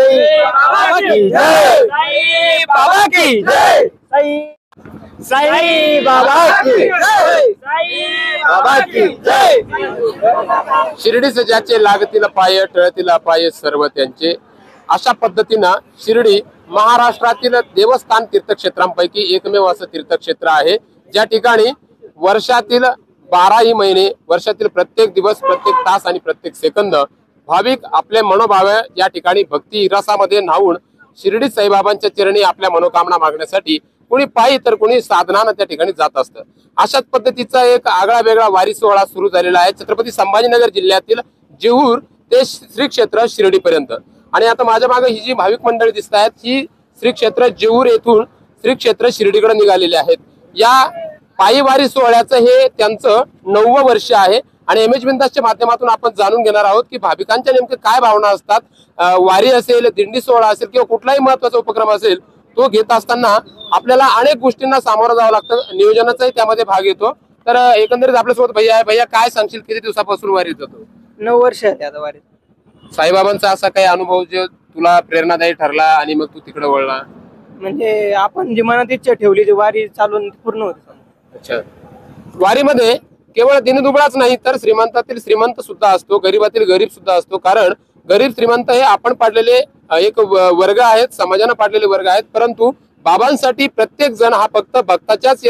जय बाबा की जय, साई बाबा की जय, साई बाबा की जय, साई बाबा की जय। शिर्डीचे ज्याचे लागतील पाय टळतील अपाय सर्व त्यांचे, अशा पद्धतीनं शिर्डी महाराष्ट्रातील देवस्थान तीर्थक्षेत्रांपैकी एकमेव असं तीर्थक्षेत्र आहे, ज्या ठिकाणी वर्षातील 12ही महिने, वर्षातील प्रत्येक दिवस, प्रत्येक तास आणि प्रत्येक सेकंद भाविक आपले मनोभाव या ठिकाणी भक्ती रसामध्ये न्हावून शिर्डी साईबाबांच्या चरणी आपल्या मनोकामना मागण्यासाठी कोणी पायी तर कोणी साधनानं त्या ठिकाणी जात असतं। अशाच पद्धतीचा एक आगळा वेगळा वारी सोहळा सुरू झालेला आहे छत्रपती संभाजीनगर जिल्ह्यातील जेहूर ते श्री क्षेत्र शिर्डी पर्यंत। आणि आता माझ्या मागे ही जी भाविक मंडळी दिसत आहेत ही श्री क्षेत्र जेहूर येथून श्री क्षेत्र शिर्डीकडे निघालेले आहेत। या पायी वारी सोहळ्याचं हे त्यांचं 9वं वर्ष आहे आणि एमएच बिंदासच्या माध्यमातून आपण जाणून घेणार आहोत की भाविकांच्या नेमके काय भावना असतात। वारी असेल, दिंडी सोहळा असेल किंवा कुठलाही महत्त्वाचा उपक्रम असेल तो घेत असताना आपल्याला अनेक गोष्टींना सामोरं जावं लागतं, नियोजनाचाही त्यामध्ये भाग येतो। तर एकंदरीत आपल्यासोबत भैया आहे। भैया काय सांगशील, किती दिवसापासून वारीत होतो? 9 वर्ष आहे आता वारीत। साईबाबांचा असा काही अनुभव जो तुला प्रेरणादायी ठरला आणि मग तू तिकडे वळला? म्हणजे आपण जी मनात इच्छा ठेवली ती वारी चालून पूर्ण होते। अच्छा, वारीमध्ये केवळ दिनदुबळाच नाही तर श्रीमंतातील श्रीमंत सुद्धा असतो, गरीबातील गरीब सुद्धा असतो। कारण गरीब श्रीमंत हे आपण पाडलेले एक वर्ग आहेत, समाजानं पाडलेले वर्ग आहेत, परंतु बाबांसाठी प्रत्येक जण हा फक्त भक्ताच्याच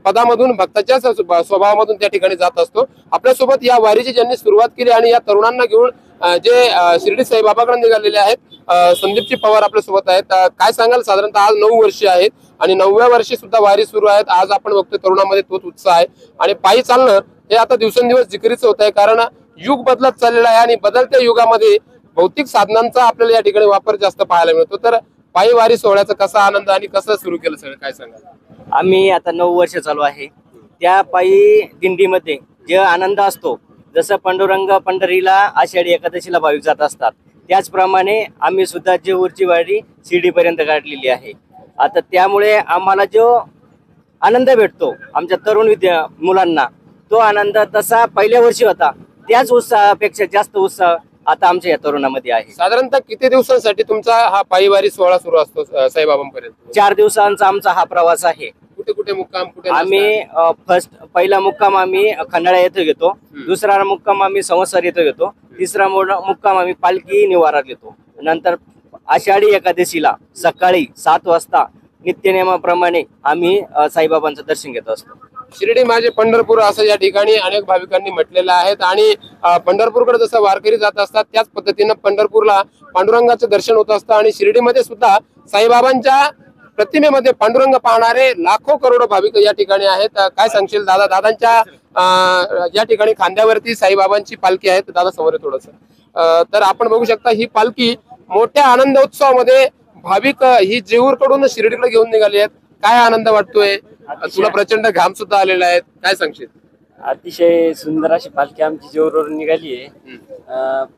पदामधून, भक्ताच्याच स्वभावामधून त्या ठिकाणी जात असतो। आपल्यासोबत या वारीची ज्यांनी सुरुवात केली आणि या तरुणांना घेऊन जे शिर्डी साईबाबाकडे निघालेले आहेत संदीपजी पवार आपल्यासोबत आहेत। काय सांगाल, साधारणतः आज 9 वर्ष आहेत आणि 9व्या वर्षी सुद्धा वारी सुरू आहेत। आज आपण बघतोय तरुणांमध्ये तोच उत्साह आहे आणि पायी चालणं हे आता दिवसेंदिवस जिकिरीचं होत आहे, कारण युग बदलत चाललेलं आहे आणि बदलत्या युगामध्ये भौतिक साधनांचा आपल्याला या ठिकाणी वापर जास्त पाहायला मिळतो। तर पायी वारी सोहळ्याचा कसा आनंद आणि कसं सुरू केलं सगळं काय सांगाल? आम्ही आता 9 वर्ष चालू आहे। त्या पायी दिंडीमध्ये जे आनंद असतो, जसं पांडुरंग पंढरीला आषाढी एकादशीला भाविक जात असतात, त्याचप्रमाणे आम्ही सुद्धा जेहूरची वारी शिर्डीपर्यंत काढलेली आहे। आता त्यामुळे आम्हाला जो आनंद भेटतो आमच्या तरुण मुलांना, तो आनंद तसा पहिल्या वर्षी होता त्याच उत्साहापेक्षा जास्त उत्साह आता आमच्या या तरुणामध्ये आहे। साधारणतः किती दिवसांसाठी तुमचा हा पायी वारी सोहळा सुरू असतो साईबाबांपर्यंत? 4 दिवसांचा आमचा हा प्रवास आहे। कुठे कुठे मुक्काम, कुठे आम्ही पहिला मुक्काम आम्ही खंडाळा येथे घेतो, दुसरा मुक्काम आम्ही संवत्सर येथे घेतो, तिसरा मुक्काम आम्ही पालखी निवारात घेतो। नंतर आषाढी एकादशीला सकाळी 7 वाजता नित्यनेमाप्रमाणे आम्ही साईबाबांचं दर्शन घेत असतो। शिर्डी माझे पंढरपूर असं या ठिकाणी अनेक भाविकांनी म्हटलेलं आहे आणि पंढरपूरकडे जसं वारकरी जात असतात त्याच पद्धतीनं पंढरपूरला पांडुरंगाचं दर्शन होत असतं आणि शिर्डीमध्ये सुद्धा साईबाबांच्या प्रतिमेमध्ये पांडुरंग पाहणारे लाखो करोडो भाविक या ठिकाणी आहेत। काय सांगशील दादा, दादांच्या या ठिकाणी खांद्यावरती साईबाबांची पालखी आहे, दादा समोर थोडस। तर आपण बघू शकता ही पालखी मोठ्या आनंदोत्सवामध्ये भाविक ही जेहूरकडून शिर्डीकडे घेऊन निघाली आहेत। काय आनंद वाटतोय तुला? प्रचंड घाम सुद्धा आलेला आहे, काय सांगशील? अतिशय सुंदर अशी पालखी आमची जेहूरवरून निघाली आहे।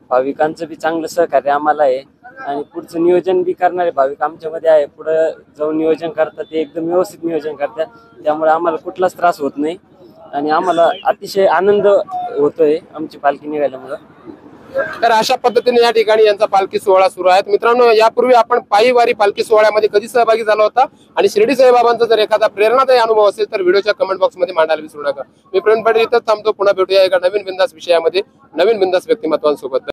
भाविकांचं बी चांगलं सहकार्य आम्हाला आहे आणि पुढचं नियोजन बी करणारे भाविक आमच्यामध्ये आहे। पुढे जाऊन नियोजन करतात ते एकदम व्यवस्थित नियोजन करतात, त्यामुळे आम्हाला कुठलाच त्रास होत नाही आणि आम्हाला अतिशय आनंद होतोय आमची पालखी निघाल्यामुळे। तर अशा पद्धतीने या ठिकाणी यांचा पालखी सोहळा सुरू आहे। मित्रांनो, यापूर्वी आपण पायी वारी पालखी सोहळ्यामध्ये कधी सहभागी झाला होता आणि शिर्डी साईबाबांचा जर एखादा प्रेरणादायी अनुभव असेल तर व्हिडिओच्या कमेंट बॉक्स मध्ये मांडायला विसरू नका। मी प्रवीण पाटील इथंच थांबतो, पुन्हा भेटूया एका नवीन बिंदास विषयामध्ये, नवीन बिंदास व्यक्तिमत्वांसोबत।